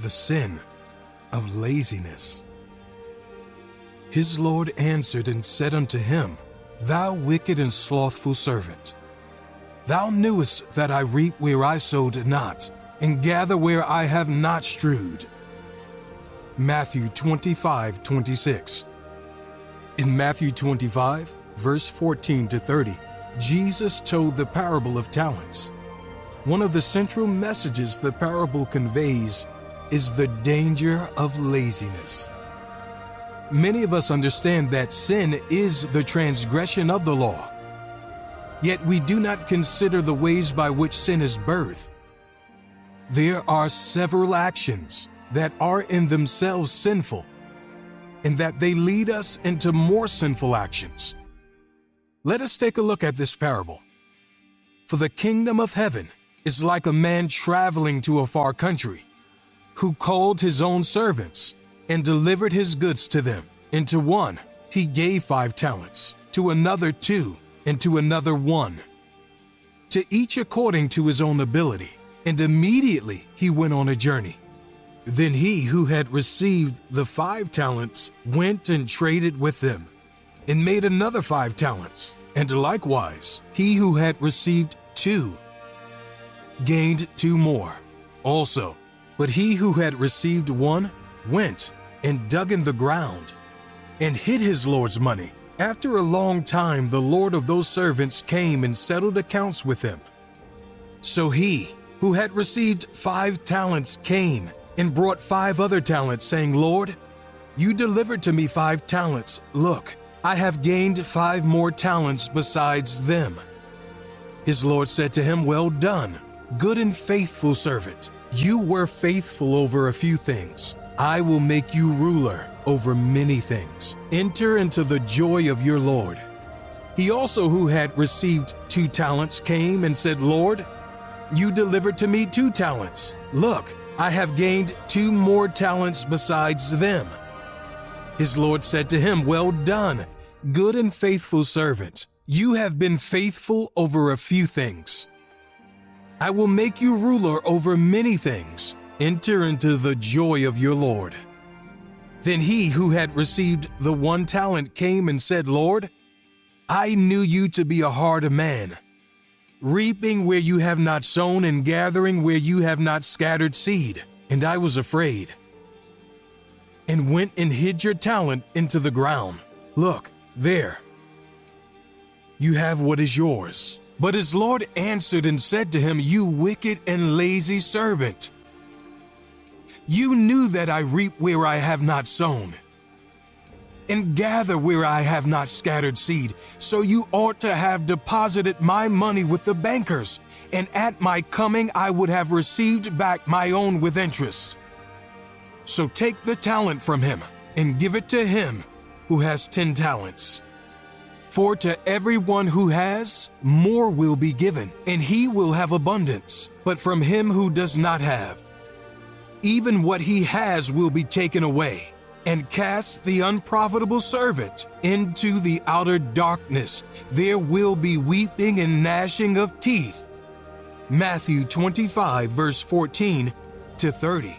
the sin of laziness. His Lord answered and said unto him, Thou wicked and slothful servant, thou knewest that I reap where I sowed not, and gather where I have not strewed. Matthew 25:26. In Matthew 25, verse 14 to 30, Jesus told the parable of talents. One of the central messages the parable conveys is the danger of laziness. Many of us understand that sin is the transgression of the law, yet we do not consider the ways by which sin is birthed. There are several actions that are in themselves sinful, and that they lead us into more sinful actions. Let us take a look at this parable. For the kingdom of heaven is like a man traveling to a far country, who called his own servants and delivered his goods to them. And to one he gave 5 talents, to another 2, and to another 1, to each according to his own ability. And immediately he went on a journey. Then he who had received the 5 talents went and traded with them, and made another 5 talents. And likewise he who had received 2 gained 2 more also. But he who had received 1 went and dug in the ground, and hid his Lord's money. After a long time the Lord of those servants came and settled accounts with him. So he who had received 5 talents came and brought 5 other talents, saying, Lord, you delivered to me 5 talents. Look, I have gained 5 more talents besides them. His Lord said to him, Well done, good and faithful servant. You were faithful over a few things. I will make you ruler over many things. Enter into the joy of your Lord. He also who had received 2 talents came and said, Lord, you delivered to me 2 talents. Look, I have gained 2 more talents besides them. His Lord said to him, Well done, good and faithful servant. You have been faithful over a few things. I will make you ruler over many things. Enter into the joy of your Lord. Then he who had received the 1 talent came and said, Lord, I knew you to be a hard man, reaping where you have not sown and gathering where you have not scattered seed. And I was afraid, and went and hid your talent into the ground. Look, there, you have what is yours. But his Lord answered and said to him, You wicked and lazy servant, you knew that I reap where I have not sown, and gather where I have not scattered seed. So you ought to have deposited my money with the bankers, and at my coming I would have received back my own with interest. So take the talent from him, and give it to him who has 10 talents. For to everyone who has, more will be given, and he will have abundance. But from him who does not have, even what he has will be taken away. And cast the unprofitable servant into the outer darkness. There will be weeping and gnashing of teeth. Matthew 25, verse 14 to 30.